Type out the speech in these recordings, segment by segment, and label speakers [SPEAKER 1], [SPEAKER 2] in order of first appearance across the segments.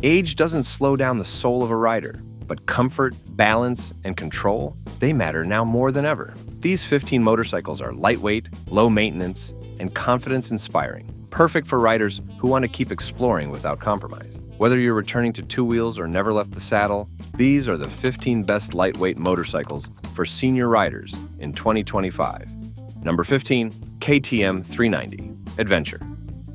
[SPEAKER 1] Age doesn't slow down the soul of a rider, but comfort, balance, and control, they matter now more than ever. These 15 motorcycles are lightweight, low maintenance, and confidence-inspiring, perfect for riders who want to keep exploring without compromise. Whether you're returning to two wheels or never left the saddle, these are the 15 best lightweight motorcycles for senior riders in 2025. Number 15, KTM 390 Adventure.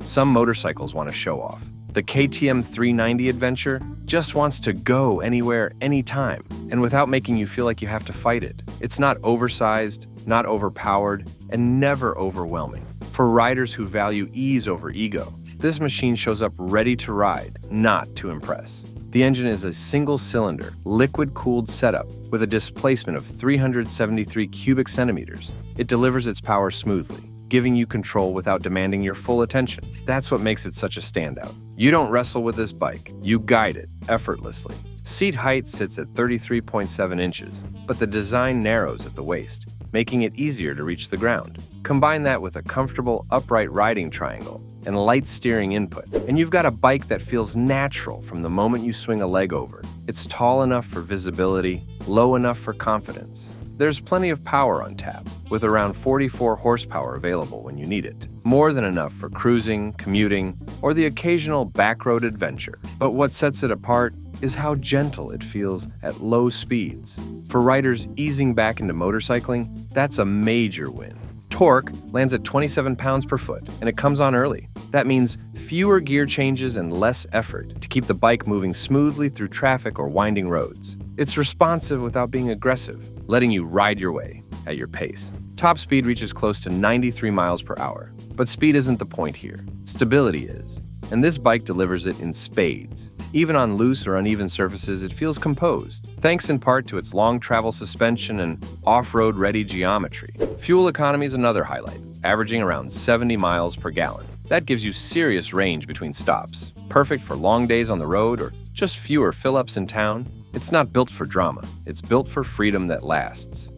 [SPEAKER 1] Some motorcycles want to show off. The KTM 390 Adventure just wants to go anywhere, anytime, and without making you feel like you have to fight it. It's not oversized, not overpowered, and never overwhelming. For riders who value ease over ego, this machine shows up ready to ride, not to impress. The engine is a single-cylinder, liquid-cooled setup with a displacement of 373 cubic centimeters. It delivers its power smoothly, giving you control without demanding your full attention. That's what makes it such a standout. You don't wrestle with this bike, you guide it effortlessly. Seat height sits at 33.7 inches, but the design narrows at the waist, making it easier to reach the ground. Combine that with a comfortable upright riding triangle and light steering input, and you've got a bike that feels natural from the moment you swing a leg over. It's tall enough for visibility, low enough for confidence. There's plenty of power on tap, with around 44 horsepower available when you need it. More than enough for cruising, commuting, or the occasional backroad adventure. But what sets it apart is how gentle it feels at low speeds. For riders easing back into motorcycling, that's a major win. Torque lands at 27 pounds per foot, and it comes on early. That means fewer gear changes and less effort to keep the bike moving smoothly through traffic or winding roads. It's responsive without being aggressive, letting you ride your way at your pace. Top speed reaches close to 93 miles per hour, but speed isn't the point here. Stability is, and this bike delivers it in spades. Even on loose or uneven surfaces, it feels composed, thanks in part to its long travel suspension and off-road ready geometry. Fuel economy is another highlight, averaging around 70 miles per gallon. That gives you serious range between stops, perfect for long days on the road or just fewer fill-ups in town. It's not built for drama, it's built for freedom that lasts.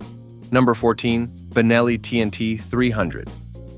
[SPEAKER 1] Number 14, Benelli TNT 300.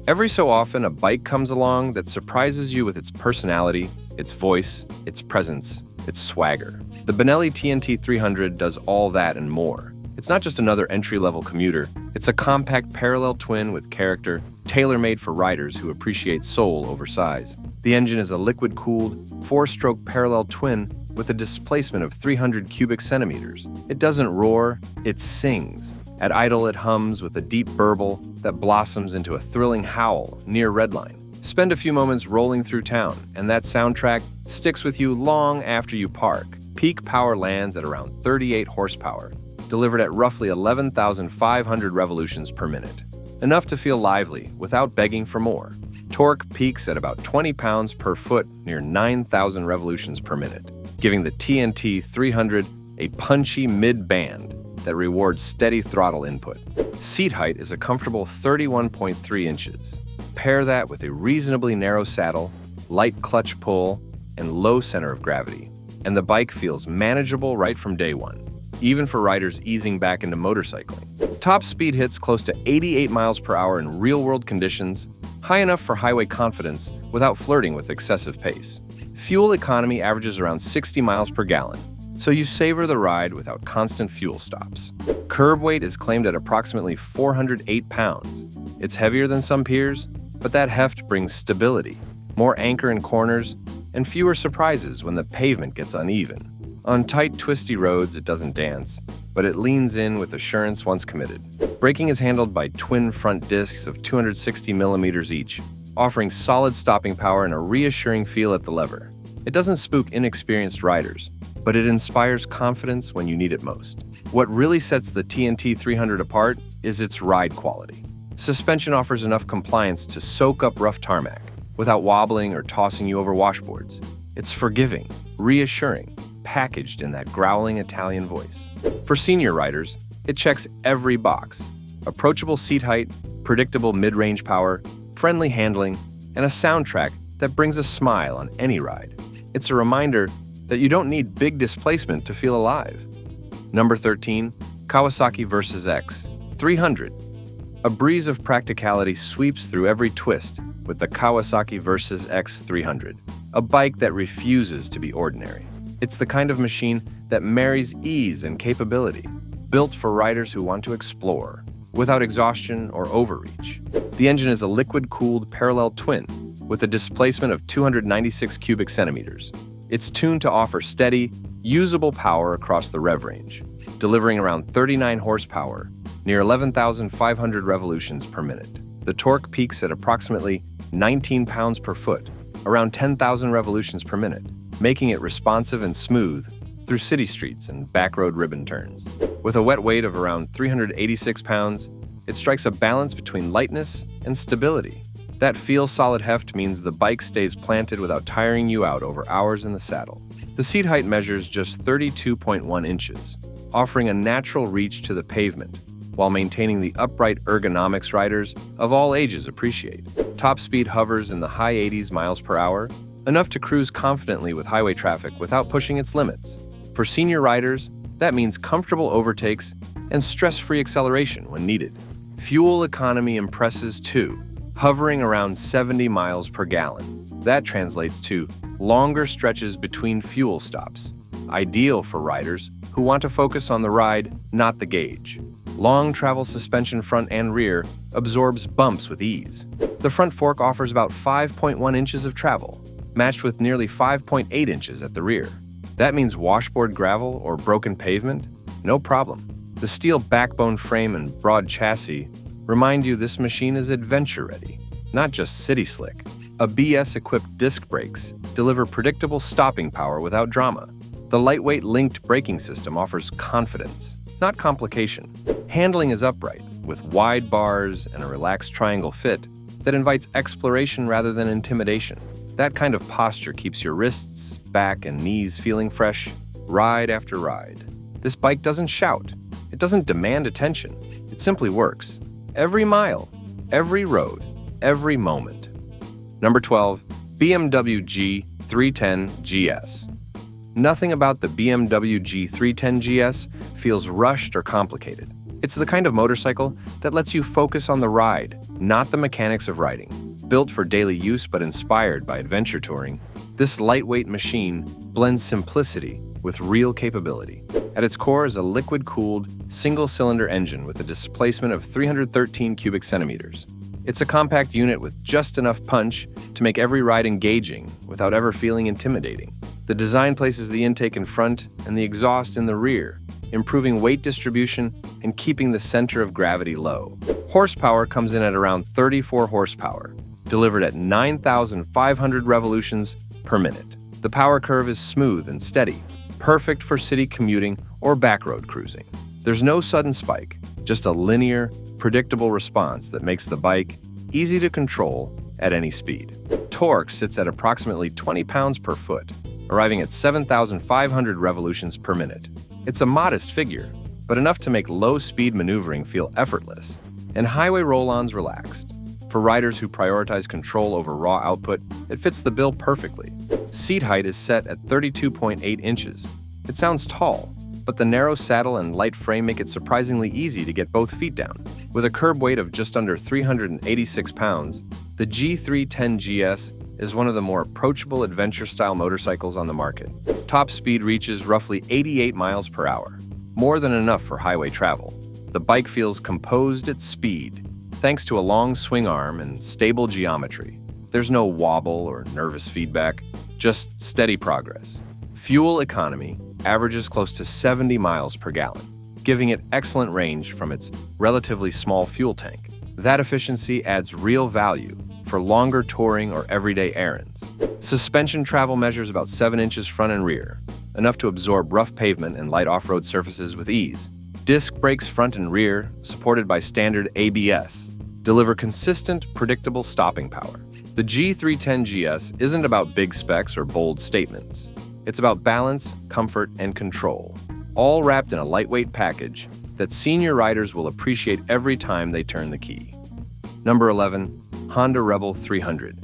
[SPEAKER 1] Every so often, a bike comes along that surprises you with its personality, its voice, its presence, its swagger. The Benelli TNT 300 does all that and more. It's not just another entry-level commuter, it's a compact parallel twin with character, tailor-made for riders who appreciate soul over size. The engine is a liquid-cooled, four-stroke parallel twin with a displacement of 300 cubic centimeters. It doesn't roar, it sings. At idle, it hums with a deep burble that blossoms into a thrilling howl near redline. Spend a few moments rolling through town, and that soundtrack sticks with you long after you park. Peak power lands at around 38 horsepower, delivered at roughly 11,500 revolutions per minute. Enough to feel lively without begging for more. Torque peaks at about 20 pounds per foot near 9,000 revolutions per minute, giving the TNT 300 a punchy mid-band that rewards steady throttle input. Seat height is a comfortable 31.3 inches. Pair that with a reasonably narrow saddle, light clutch pull, and low center of gravity, and the bike feels manageable right from day one, even for riders easing back into motorcycling. Top speed hits close to 88 miles per hour in real-world conditions, high enough for highway confidence without flirting with excessive pace. Fuel economy averages around 60 miles per gallon, so you savor the ride without constant fuel stops. Curb weight is claimed at approximately 408 pounds. It's heavier than some peers, but that heft brings stability, more anchor in corners, and fewer surprises when the pavement gets uneven. On tight, twisty roads, it doesn't dance, but it leans in with assurance once committed. Braking is handled by twin front discs of 260 millimeters each, offering solid stopping power and a reassuring feel at the lever. It doesn't spook inexperienced riders, but it inspires confidence when you need it most. What really sets the TNT 300 apart is its ride quality. Suspension offers enough compliance to soak up rough tarmac without wobbling or tossing you over washboards. It's forgiving, reassuring, packaged in that growling Italian voice. For senior riders, it checks every box. Approachable seat height, predictable mid-range power, friendly handling, and a soundtrack that brings a smile on any ride. It's a reminder that you don't need big displacement to feel alive. Number 13, Kawasaki Versys X 300. A breeze of practicality sweeps through every twist with the Kawasaki Versys X 300, a bike that refuses to be ordinary. It's the kind of machine that marries ease and capability, built for riders who want to explore, without exhaustion or overreach. The engine is a liquid-cooled parallel twin with a displacement of 296 cubic centimeters. It's tuned to offer steady, usable power across the rev range, delivering around 39 horsepower, near 11,500 revolutions per minute. The torque peaks at approximately 19 pounds per foot, around 10,000 revolutions per minute, making it responsive and smooth through city streets and backroad ribbon turns. With a wet weight of around 386 pounds, it strikes a balance between lightness and stability. That feel-solid heft means the bike stays planted without tiring you out over hours in the saddle. The seat height measures just 32.1 inches, offering a natural reach to the pavement, while maintaining the upright ergonomics riders of all ages appreciate. Top speed hovers in the high 80s miles per hour, enough to cruise confidently with highway traffic without pushing its limits. For senior riders, that means comfortable overtakes and stress-free acceleration when needed. Fuel economy impresses too, hovering around 70 miles per gallon. That translates to longer stretches between fuel stops, ideal for riders who want to focus on the ride, not the gauge. Long travel suspension front and rear absorbs bumps with ease. The front fork offers about 5.1 inches of travel, matched with nearly 5.8 inches at the rear. That means washboard gravel or broken pavement? No problem. The steel backbone frame and broad chassis remind you this machine is adventure-ready, not just city-slick. ABS-equipped disc brakes deliver predictable stopping power without drama. The lightweight linked braking system offers confidence, not complication. Handling is upright, with wide bars and a relaxed triangle fit that invites exploration rather than intimidation. That kind of posture keeps your wrists, back, and knees feeling fresh, ride after ride. This bike doesn't shout. It doesn't demand attention. It simply works. Every mile, every road, every moment. Number 12, BMW G310 GS. Nothing about the BMW G310 GS feels rushed or complicated. It's the kind of motorcycle that lets you focus on the ride, not the mechanics of riding. Built for daily use but inspired by adventure touring, this lightweight machine blends simplicity with real capability. At its core is a liquid-cooled, single-cylinder engine with a displacement of 313 cubic centimeters. It's a compact unit with just enough punch to make every ride engaging without ever feeling intimidating. The design places the intake in front and the exhaust in the rear, improving weight distribution and keeping the center of gravity low. Horsepower comes in at around 34 horsepower, delivered at 9,500 revolutions per minute. The power curve is smooth and steady, perfect for city commuting or backroad cruising. There's no sudden spike, just a linear, predictable response that makes the bike easy to control at any speed. Torque sits at approximately 20 pounds per foot, arriving at 7,500 revolutions per minute. It's a modest figure, but enough to make low-speed maneuvering feel effortless, and highway roll-ons relaxed. For riders who prioritize control over raw output, it fits the bill perfectly. Seat height is set at 32.8 inches. It sounds tall, but the narrow saddle and light frame make it surprisingly easy to get both feet down. With a curb weight of just under 386 pounds, the G310 GS is one of the more approachable adventure-style motorcycles on the market. Top speed reaches roughly 88 miles per hour, more than enough for highway travel. The bike feels composed at speed, thanks to a long swing arm and stable geometry. There's no wobble or nervous feedback, just steady progress. Fuel economy averages close to 70 miles per gallon, giving it excellent range from its relatively small fuel tank. That efficiency adds real value for longer touring or everyday errands. Suspension travel measures about 7 inches front and rear, enough to absorb rough pavement and light off-road surfaces with ease. Disc brakes front and rear, supported by standard ABS, deliver consistent, predictable stopping power. The G310 GS isn't about big specs or bold statements. It's about balance, comfort, and control, all wrapped in a lightweight package that senior riders will appreciate every time they turn the key. Number 11, Honda Rebel 300.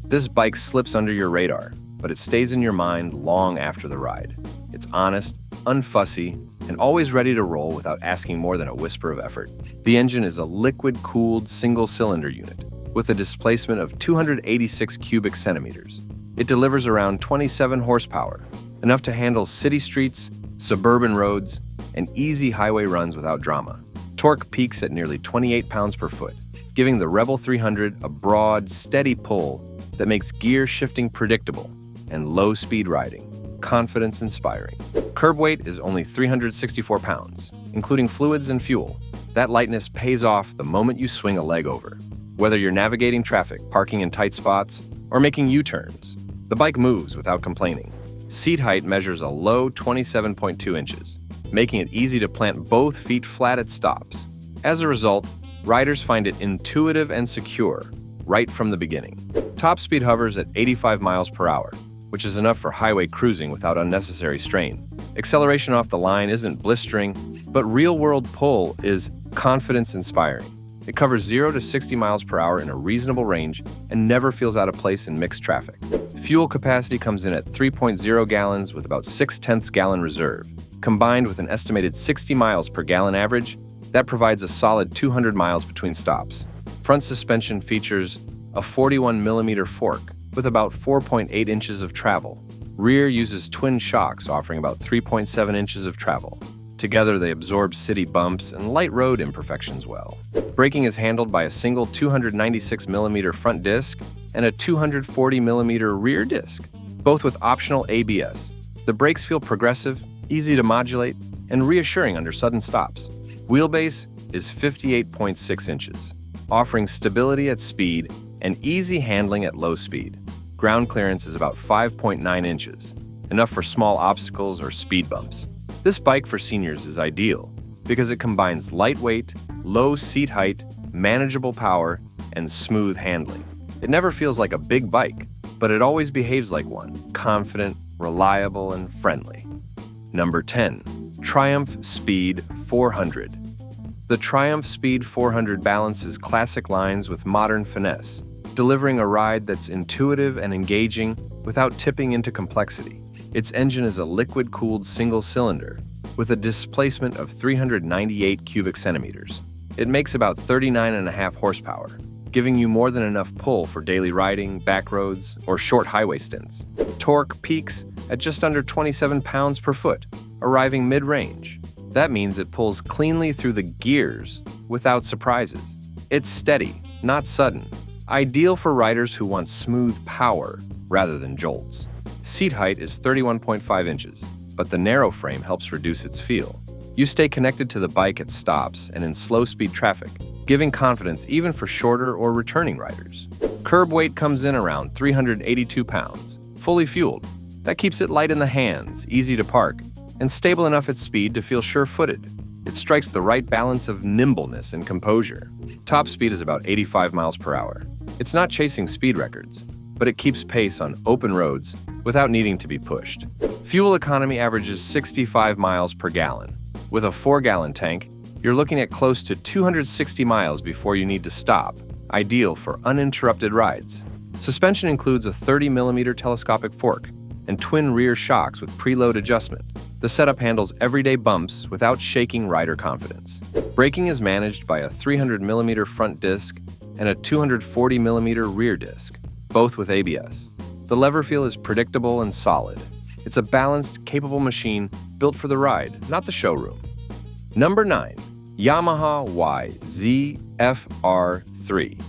[SPEAKER 1] This bike slips under your radar, but it stays in your mind long after the ride. It's honest, unfussy, and always ready to roll without asking more than a whisper of effort. The engine is a liquid-cooled single-cylinder unit with a displacement of 286 cubic centimeters. It delivers around 27 horsepower, enough to handle city streets, suburban roads, and easy highway runs without drama. Torque peaks at nearly 28 pounds per foot, giving the Rebel 300 a broad, steady pull that makes gear shifting predictable and low-speed riding confidence-inspiring. Curb weight is only 364 pounds, including fluids and fuel. That lightness pays off the moment you swing a leg over. Whether you're navigating traffic, parking in tight spots, or making U-turns, the bike moves without complaining. Seat height measures a low 27.2 inches, making it easy to plant both feet flat at stops. As a result, riders find it intuitive and secure right from the beginning. Top speed hovers at 85 miles per hour, which is enough for highway cruising without unnecessary strain. Acceleration off the line isn't blistering, but real-world pull is confidence-inspiring. It covers 0 to 60 miles per hour in a reasonable range and never feels out of place in mixed traffic. Fuel capacity comes in at 3.0 gallons with about 0.6 gallon reserve. Combined with an estimated 60 miles per gallon average, that provides a solid 200 miles between stops. Front suspension features a 41mm fork with about 4.8 inches of travel. Rear uses twin shocks offering about 3.7 inches of travel. Together, they absorb city bumps and light road imperfections well. Braking is handled by a single 296mm front disc and a 240mm rear disc, both with optional ABS. The brakes feel progressive, easy to modulate, and reassuring under sudden stops. Wheelbase is 58.6 inches, offering stability at speed and easy handling at low speed. Ground clearance is about 5.9 inches, enough for small obstacles or speed bumps. This bike for seniors is ideal because it combines lightweight, low seat height, manageable power, and smooth handling. It never feels like a big bike, but it always behaves like one, confident, reliable, and friendly. Number 10. Triumph Speed 400. The Triumph Speed 400 balances classic lines with modern finesse, delivering a ride that's intuitive and engaging without tipping into complexity. Its engine is a liquid-cooled single-cylinder with a displacement of 398 cubic centimeters. It makes about 39.5 horsepower, giving you more than enough pull for daily riding, back roads, or short highway stints. Torque peaks at just under 27 pounds per foot, arriving mid-range. That means it pulls cleanly through the gears without surprises. It's steady, not sudden, ideal for riders who want smooth power rather than jolts. Seat height is 31.5 inches, but the narrow frame helps reduce its feel. You stay connected to the bike at stops and in slow-speed traffic, giving confidence even for shorter or returning riders. Curb weight comes in around 382 pounds, fully fueled. That keeps it light in the hands, easy to park, and stable enough at speed to feel sure-footed. It strikes the right balance of nimbleness and composure. Top speed is about 85 miles per hour. It's not chasing speed records, but it keeps pace on open roads without needing to be pushed. Fuel economy averages 65 miles per gallon. With a 4-gallon tank, you're looking at close to 260 miles before you need to stop, ideal for uninterrupted rides. Suspension includes a 30mm telescopic fork and twin rear shocks with preload adjustment. The setup handles everyday bumps without shaking rider confidence. Braking is managed by a 300mm front disc and a 240mm rear disc, both with ABS. The lever feel is predictable and solid. It's a balanced, capable machine built for the ride, not the showroom. Number 9. Yamaha YZF-R3.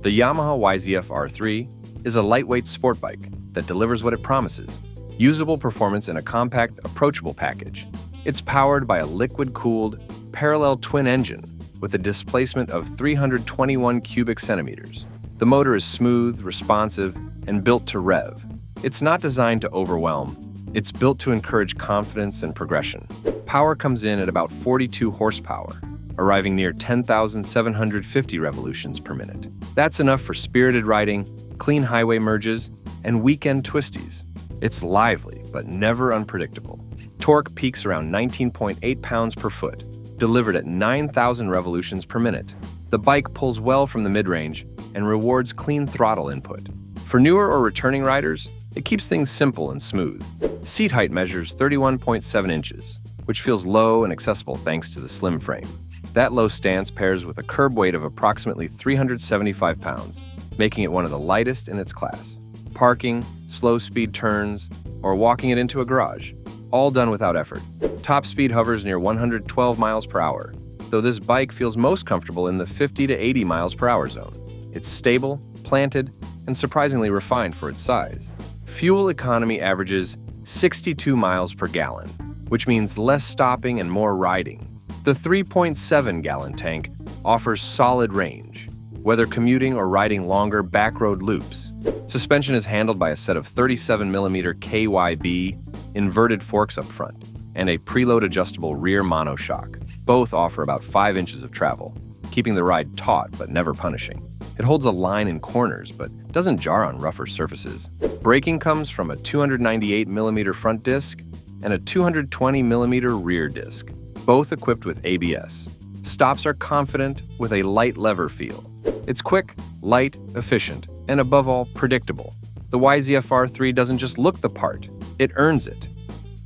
[SPEAKER 1] The Yamaha YZF-R3 is a lightweight sport bike that delivers what it promises: usable performance in a compact, approachable package. It's powered by a liquid-cooled, parallel twin engine with a displacement of 321 cubic centimeters. The motor is smooth, responsive, and built to rev. It's not designed to overwhelm. It's built to encourage confidence and progression. Power comes in at about 42 horsepower, arriving near 10,750 revolutions per minute. That's enough for spirited riding, clean highway merges, and weekend twisties. It's lively, but never unpredictable. Torque peaks around 19.8 pounds per foot, delivered at 9,000 revolutions per minute. The bike pulls well from the mid-range and rewards clean throttle input. For newer or returning riders, it keeps things simple and smooth. Seat height measures 31.7 inches, which feels low and accessible thanks to the slim frame. That low stance pairs with a curb weight of approximately 375 pounds, making it one of the lightest in its class. parking, slow speed turns, or walking it into a garage, all done without effort. Top speed hovers near 112 miles per hour, though this bike feels most comfortable in the 50 to 80 miles per hour zone. It's stable, planted, and surprisingly refined for its size. Fuel economy averages 62 miles per gallon, which means less stopping and more riding. The 3.7-gallon tank offers solid range, whether commuting or riding longer backroad loops. Suspension is handled by a set of 37mm KYB inverted forks up front and a preload adjustable rear monoshock. Both offer about 5 inches of travel, keeping the ride taut but never punishing. It holds a line in corners but doesn't jar on rougher surfaces. Braking comes from a 298mm front disc and a 220mm rear disc, both equipped with ABS. Stops are confident with a light lever feel. It's quick, light, efficient, and above all, predictable. The YZF-R3 doesn't just look the part, it earns it.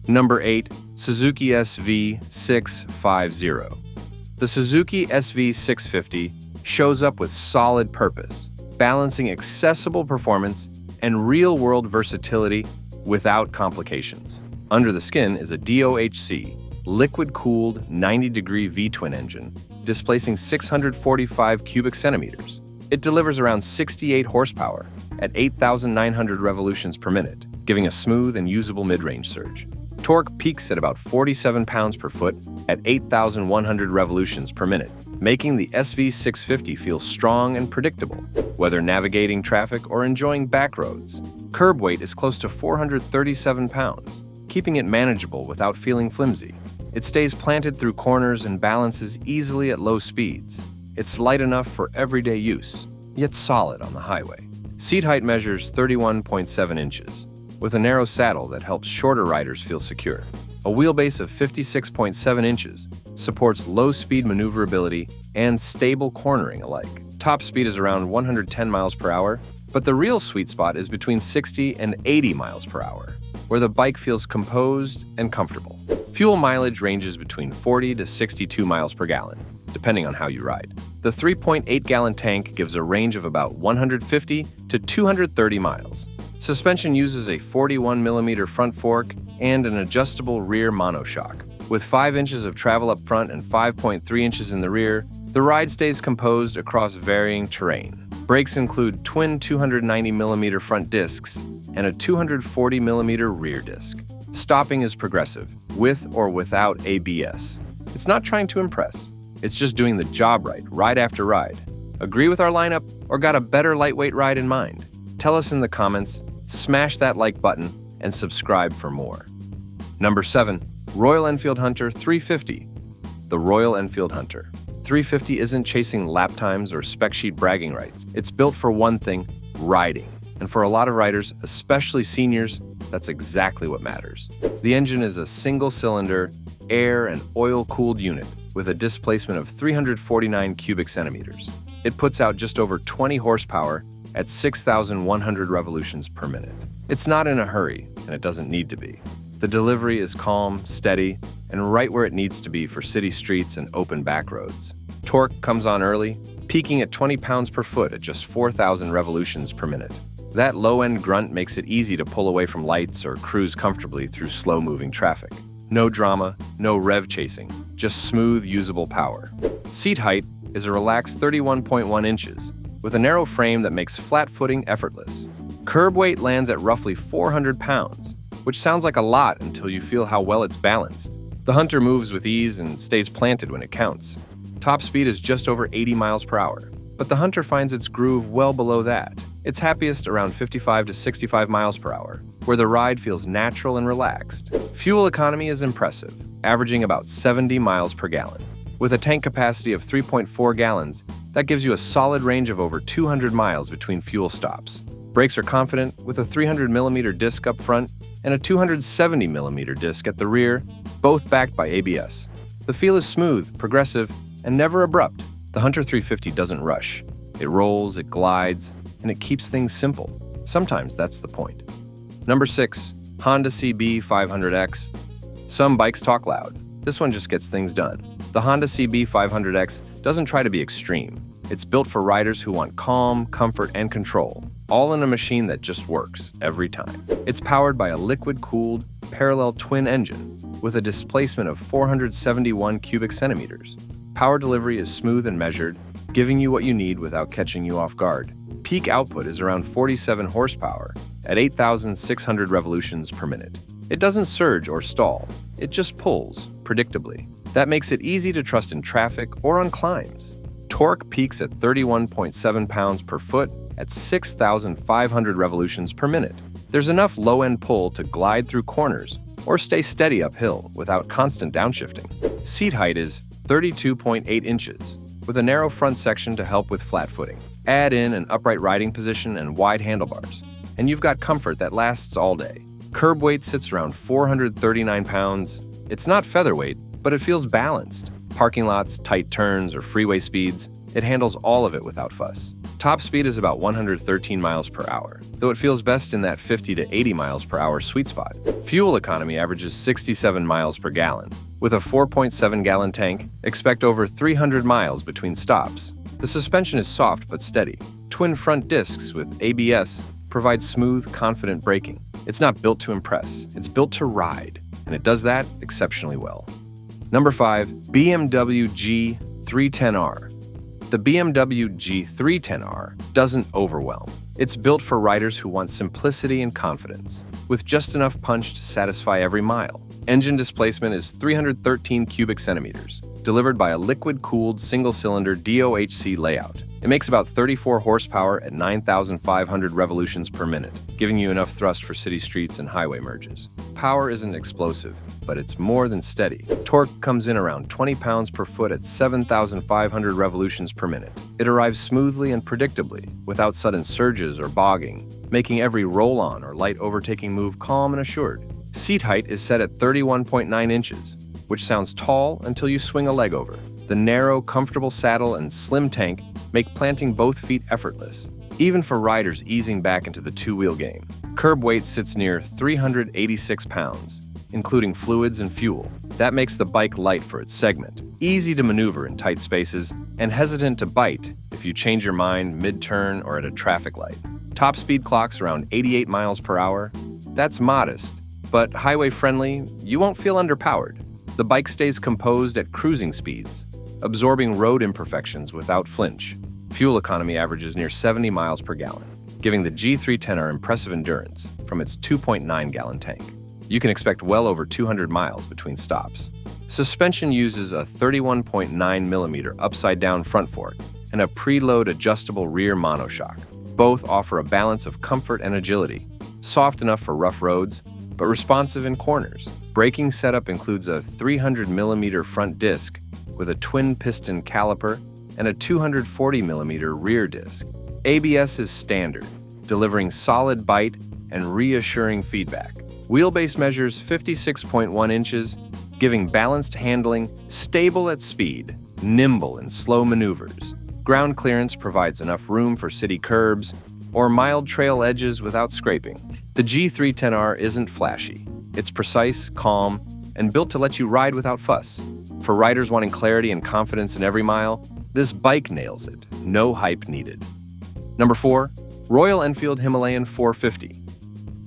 [SPEAKER 1] Number 8. Suzuki SV650. The Suzuki SV650 shows up with solid purpose, balancing accessible performance and real-world versatility without complications. Under the skin is a DOHC, liquid-cooled 90-degree V-twin engine, displacing 645 cubic centimeters. It delivers around 68 horsepower at 8,900 revolutions per minute, giving a smooth and usable mid-range surge. Torque peaks at about 47 pounds per foot at 8,100 revolutions per minute, making the SV650 feel strong and predictable, whether navigating traffic or enjoying back roads. Curb weight is close to 437 pounds, keeping it manageable without feeling flimsy. It stays planted through corners and balances easily at low speeds. It's light enough for everyday use, yet solid on the highway. Seat height measures 31.7 inches, with a narrow saddle that helps shorter riders feel secure. A wheelbase of 56.7 inches supports low-speed maneuverability and stable cornering alike. Top speed is around 110 miles per hour, but the real sweet spot is between 60 and 80 miles per hour, where the bike feels composed and comfortable. Fuel mileage ranges between 40 to 62 miles per gallon, depending on how you ride. The 3.8-gallon tank gives a range of about 150 to 230 miles. Suspension uses a 41mm front fork and an adjustable rear monoshock. With 5 inches of travel up front and 5.3 inches in the rear, the ride stays composed across varying terrain. Brakes include twin 290mm front discs and a 240mm rear disc. Stopping is progressive, with or without ABS. It's not trying to impress. It's just doing the job right, ride after ride. Agree with our lineup or got a better lightweight ride in mind? Tell us in the comments, smash that like button, and subscribe for more. Number 7. Royal Enfield Hunter 350. The Royal Enfield Hunter 350 isn't chasing lap times or spec sheet bragging rights. It's built for one thing, riding. And for a lot of riders, especially seniors, that's exactly what matters. The engine is a single-cylinder, air and oil-cooled unit with a displacement of 349 cubic centimeters. It puts out just over 20 horsepower at 6,100 revolutions per minute. It's not in a hurry, and it doesn't need to be. The delivery is calm, steady, and right where it needs to be for city streets and open back roads. Torque comes on early, peaking at 20 pounds per foot at just 4,000 revolutions per minute. That low-end grunt makes it easy to pull away from lights or cruise comfortably through slow-moving traffic. No drama, no rev chasing, just smooth, usable power. Seat height is a relaxed 31.1 inches, with a narrow frame that makes flat footing effortless. Curb weight lands at roughly 400 pounds, which sounds like a lot until you feel how well it's balanced. The Hunter moves with ease and stays planted when it counts. Top speed is just over 80 miles per hour, but the Hunter finds its groove well below that. It's happiest around 55 to 65 miles per hour, where the ride feels natural and relaxed. Fuel economy is impressive, averaging about 70 miles per gallon. With a tank capacity of 3.4 gallons, that gives you a solid range of over 200 miles between fuel stops. Brakes are confident with a 300mm disc up front and a 270mm disc at the rear, both backed by ABS. The feel is smooth, progressive, and never abrupt. The Hunter 350 doesn't rush. It rolls, it glides, and it keeps things simple. Sometimes that's the point. Number 6. Honda CB 500X. Some bikes talk loud. This one just gets things done. The Honda CB 500X doesn't try to be extreme. It's built for riders who want calm, comfort, and control, all in a machine that just works every time. It's powered by a liquid-cooled, parallel twin engine with a displacement of 471 cubic centimeters. Power delivery is smooth and measured, giving you what you need without catching you off guard. Peak output is around 47 horsepower at 8,600 revolutions per minute. It doesn't surge or stall, it just pulls, predictably. That makes it easy to trust in traffic or on climbs. Torque peaks at 31.7 pounds per foot at 6,500 revolutions per minute. There's enough low-end pull to glide through corners or stay steady uphill without constant downshifting. Seat height is 32.8 inches, with a narrow front section to help with flat footing. Add in an upright riding position and wide handlebars, and you've got comfort that lasts all day. Curb weight sits around 439 pounds. It's not featherweight, but it feels balanced. Parking lots, tight turns, or freeway speeds, it handles all of it without fuss. Top speed is about 113 miles per hour, though it feels best in that 50 to 80 miles per hour sweet spot. Fuel economy averages 67 miles per gallon. With a 4.7-gallon tank, expect over 300 miles between stops. The suspension is soft but steady. Twin front discs with ABS provide smooth, confident braking. It's not built to impress, it's built to ride, and it does that exceptionally well. Number 5, BMW G310R. The BMW G310R doesn't overwhelm. It's built for riders who want simplicity and confidence, with just enough punch to satisfy every mile. Engine displacement is 313 cubic centimeters, delivered by a liquid-cooled single-cylinder DOHC layout. It makes about 34 horsepower at 9,500 revolutions per minute, giving you enough thrust for city streets and highway merges. Power isn't explosive, but it's more than steady. Torque comes in around 20 pounds per foot at 7,500 revolutions per minute. It arrives smoothly and predictably, without sudden surges or bogging, making every roll-on or light overtaking move calm and assured. Seat height is set at 31.9 inches, which sounds tall until you swing a leg over. The narrow, comfortable saddle and slim tank make planting both feet effortless, even for riders easing back into the two-wheel game. Curb weight sits near 386 pounds, including fluids and fuel. That makes the bike light for its segment, easy to maneuver in tight spaces, and hesitant to bite if you change your mind mid-turn or at a traffic light. Top speed clocks around 88 miles per hour. That's modest, but highway-friendly. You won't feel underpowered. The bike stays composed at cruising speeds, absorbing road imperfections without flinch. Fuel economy averages near 70 miles per gallon, giving the G310R impressive endurance from its 2.9-gallon tank. You can expect well over 200 miles between stops. Suspension uses a 31.9mm upside-down front fork and a preload adjustable rear monoshock. Both offer a balance of comfort and agility, soft enough for rough roads, but responsive in corners. Braking setup includes a 300mm front disc with a twin-piston caliper and a 240mm rear disc. ABS is standard, delivering solid bite and reassuring feedback. Wheelbase measures 56.1 inches, giving balanced handling, stable at speed, nimble in slow maneuvers. Ground clearance provides enough room for city curbs or mild trail edges without scraping. The G310R isn't flashy. It's precise, calm, and built to let you ride without fuss. For riders wanting clarity and confidence in every mile, this bike nails it. No hype needed. Number 4, Royal Enfield Himalayan 450.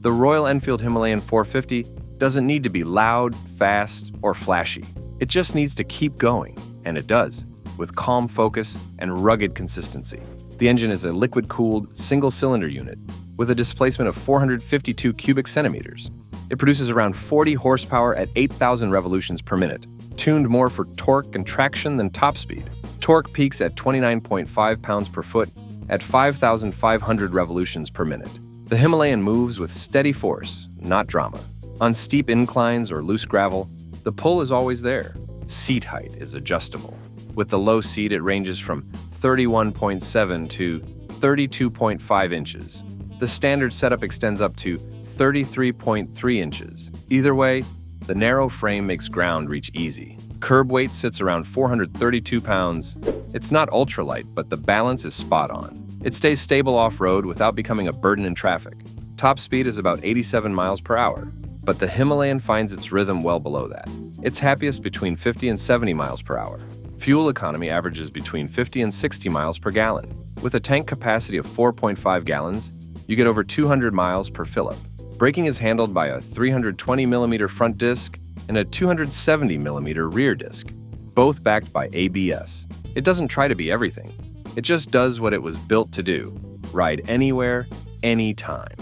[SPEAKER 1] The Royal Enfield Himalayan 450 doesn't need to be loud, fast, or flashy. It just needs to keep going, and it does, with calm focus and rugged consistency. The engine is a liquid-cooled, single-cylinder unit with a displacement of 452 cubic centimeters. It produces around 40 horsepower at 8,000 revolutions per minute, tuned more for torque and traction than top speed. Torque peaks at 29.5 pounds per foot at 5,500 revolutions per minute. The Himalayan moves with steady force, not drama. On steep inclines or loose gravel, the pull is always there. Seat height is adjustable. With the low seat, it ranges from 31.7 to 32.5 inches. The standard setup extends up to 33.3 inches. Either way, the narrow frame makes ground reach easy. Curb weight sits around 432 pounds. It's not ultralight, but the balance is spot on. It stays stable off-road without becoming a burden in traffic. Top speed is about 87 miles per hour, but the Himalayan finds its rhythm well below that. It's happiest between 50 and 70 miles per hour. Fuel economy averages between 50 and 60 miles per gallon. With a tank capacity of 4.5 gallons, you get over 200 miles per fill-up. Braking is handled by a 320mm front disc and a 270mm rear disc, both backed by ABS. It doesn't try to be everything. It just does what it was built to do: ride anywhere, anytime.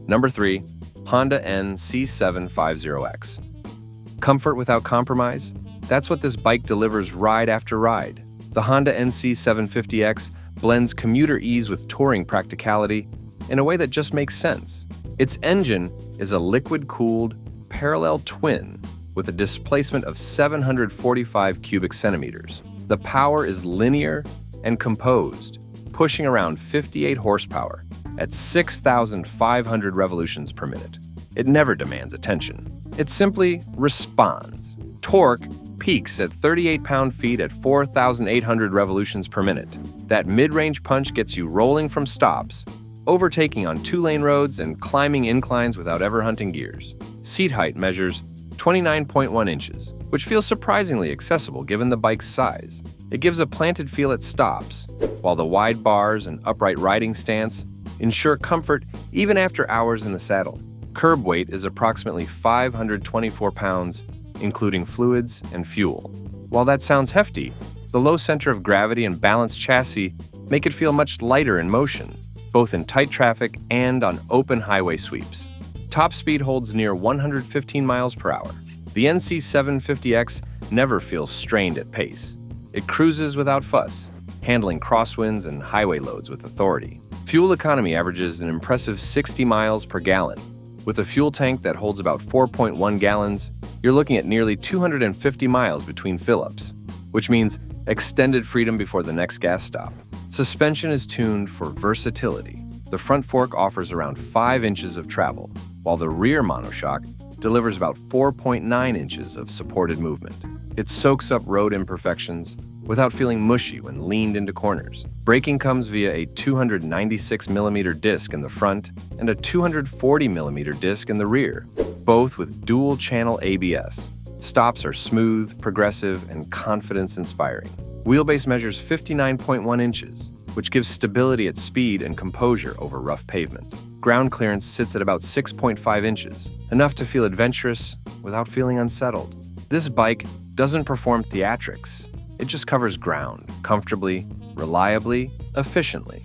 [SPEAKER 1] Number 3. Honda NC750X. Comfort without compromise? That's what this bike delivers ride after ride. The Honda NC750X blends commuter ease with touring practicality in a way that just makes sense. Its engine is a liquid-cooled parallel twin with a displacement of 745 cubic centimeters. The power is linear and composed, pushing around 58 horsepower at 6,500 revolutions per minute. It never demands attention. It simply responds. Torque peaks at 38 pound-feet at 4,800 revolutions per minute. That mid-range punch gets you rolling from stops, overtaking on 2-lane roads and climbing inclines without ever hunting gears. Seat height measures 29.1 inches, which feels surprisingly accessible given the bike's size. It gives a planted feel at stops, while the wide bars and upright riding stance ensure comfort even after hours in the saddle. Curb weight is approximately 524 pounds, including fluids and fuel. While that sounds hefty, the low center of gravity and balanced chassis make it feel much lighter in motion, both in tight traffic and on open highway sweeps. Top speed holds near 115 miles per hour. The NC750X never feels strained at pace. It cruises without fuss, handling crosswinds and highway loads with authority. Fuel economy averages an impressive 60 miles per gallon. With a fuel tank that holds about 4.1 gallons, you're looking at nearly 250 miles between fill-ups, which means extended freedom before the next gas stop. Suspension is tuned for versatility. The front fork offers around 5 inches of travel, while the rear monoshock delivers about 4.9 inches of supported movement. It soaks up road imperfections without feeling mushy when leaned into corners. Braking comes via a 296mm disc in the front and a 240mm disc in the rear, both with dual-channel ABS. Stops are smooth, progressive, and confidence-inspiring. Wheelbase measures 59.1 inches, which gives stability at speed and composure over rough pavement. Ground clearance sits at about 6.5 inches, enough to feel adventurous without feeling unsettled. This bike doesn't perform theatrics. It just covers ground, comfortably, reliably, efficiently.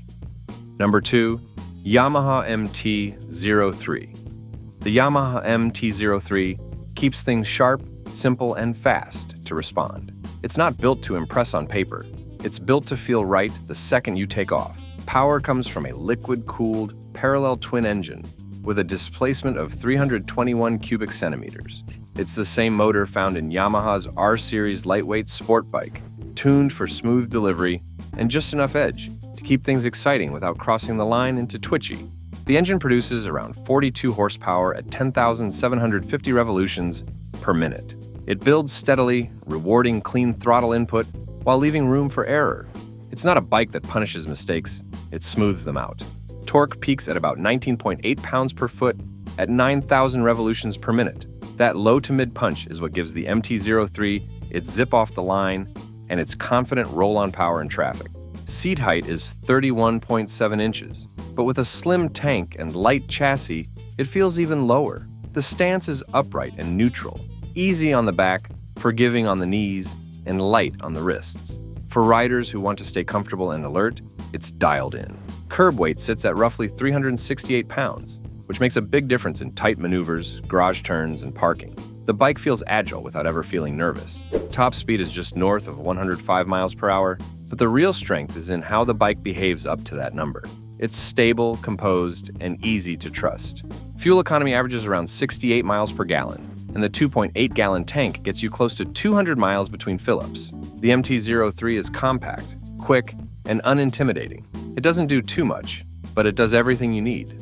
[SPEAKER 1] Number 2. Yamaha MT-03. The Yamaha MT-03 keeps things sharp, simple, and fast to respond. It's not built to impress on paper. It's built to feel right the second you take off. Power comes from a liquid-cooled, parallel twin engine with a displacement of 321 cubic centimeters. It's the same motor found in Yamaha's R-Series lightweight sport bike, tuned for smooth delivery and just enough edge to keep things exciting without crossing the line into twitchy. The engine produces around 42 horsepower at 10,750 revolutions per minute. It builds steadily, rewarding clean throttle input while leaving room for error. It's not a bike that punishes mistakes, it smooths them out. Torque peaks at about 19.8 pounds per foot at 9,000 revolutions per minute. That low to mid punch is what gives the MT-03 its zip off the line and its confident roll-on power in traffic. Seat height is 31.7 inches, but with a slim tank and light chassis, it feels even lower. The stance is upright and neutral, easy on the back, forgiving on the knees, and light on the wrists. For riders who want to stay comfortable and alert, it's dialed in. Curb weight sits at roughly 368 pounds, which makes a big difference in tight maneuvers, garage turns, and parking. The bike feels agile without ever feeling nervous. Top speed is just north of 105 miles per hour, but the real strength is in how the bike behaves up to that number. It's stable, composed, and easy to trust. Fuel economy averages around 68 miles per gallon, and the 2.8-gallon tank gets you close to 200 miles between fill-ups. The MT-03 is compact, quick, and unintimidating. It doesn't do too much, but it does everything you need.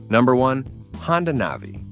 [SPEAKER 1] Number 1. Honda Navi.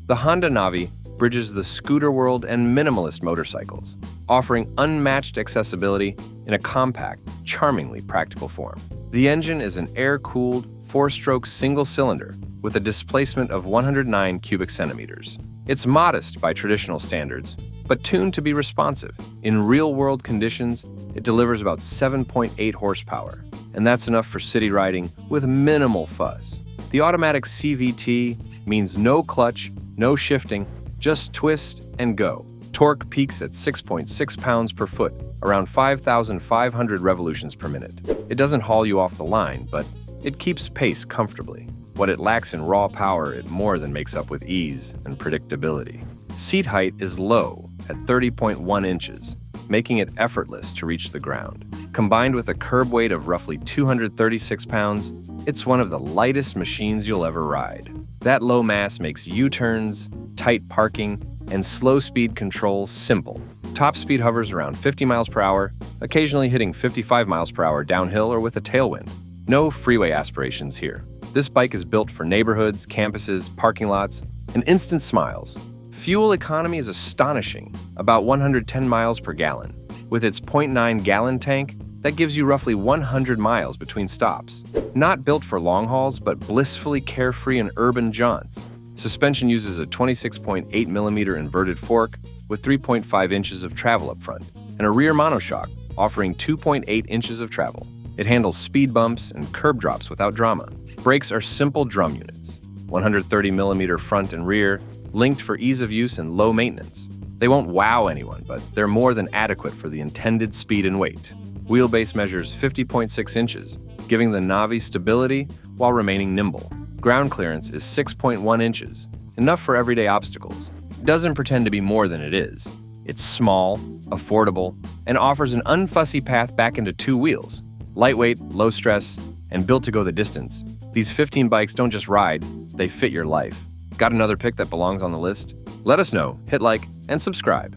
[SPEAKER 1] The Honda Navi bridges the scooter world and minimalist motorcycles, offering unmatched accessibility in a compact, charmingly practical form. The engine is an air-cooled, 4-stroke single-cylinder with a displacement of 109 cubic centimeters. It's modest by traditional standards, but tuned to be responsive. In real-world conditions, it delivers about 7.8 horsepower, and that's enough for city riding with minimal fuss. The automatic CVT means no clutch, no shifting, just twist and go. Torque peaks at 6.6 pounds per foot, around 5,500 revolutions per minute. It doesn't haul you off the line, but it keeps pace comfortably. What it lacks in raw power, it more than makes up with ease and predictability. Seat height is low at 30.1 inches, making it effortless to reach the ground. Combined with a curb weight of roughly 236 pounds, it's one of the lightest machines you'll ever ride. That low mass makes U-turns, tight parking, and slow speed control simple. Top speed hovers around 50 miles per hour, occasionally hitting 55 miles per hour downhill or with a tailwind. No freeway aspirations here. This bike is built for neighborhoods, campuses, parking lots, and instant smiles. Fuel economy is astonishing, about 110 miles per gallon. With its 0.9-gallon tank, that gives you roughly 100 miles between stops. Not built for long hauls, but blissfully carefree in urban jaunts. Suspension uses a 26.8mm inverted fork with 3.5 inches of travel up front, and a rear monoshock offering 2.8 inches of travel. It handles speed bumps and curb drops without drama. Brakes are simple drum units, 130mm front and rear, linked for ease of use and low maintenance. They won't wow anyone, but they're more than adequate for the intended speed and weight. Wheelbase measures 50.6 inches, giving the Navi stability while remaining nimble. Ground clearance is 6.1 inches, enough for everyday obstacles. It doesn't pretend to be more than it is. It's small, affordable, and offers an unfussy path back into two wheels. Lightweight, low stress, and built to go the distance, these 15 bikes don't just ride, they fit your life. Got another pick that belongs on the list? Let us know, hit like, and subscribe.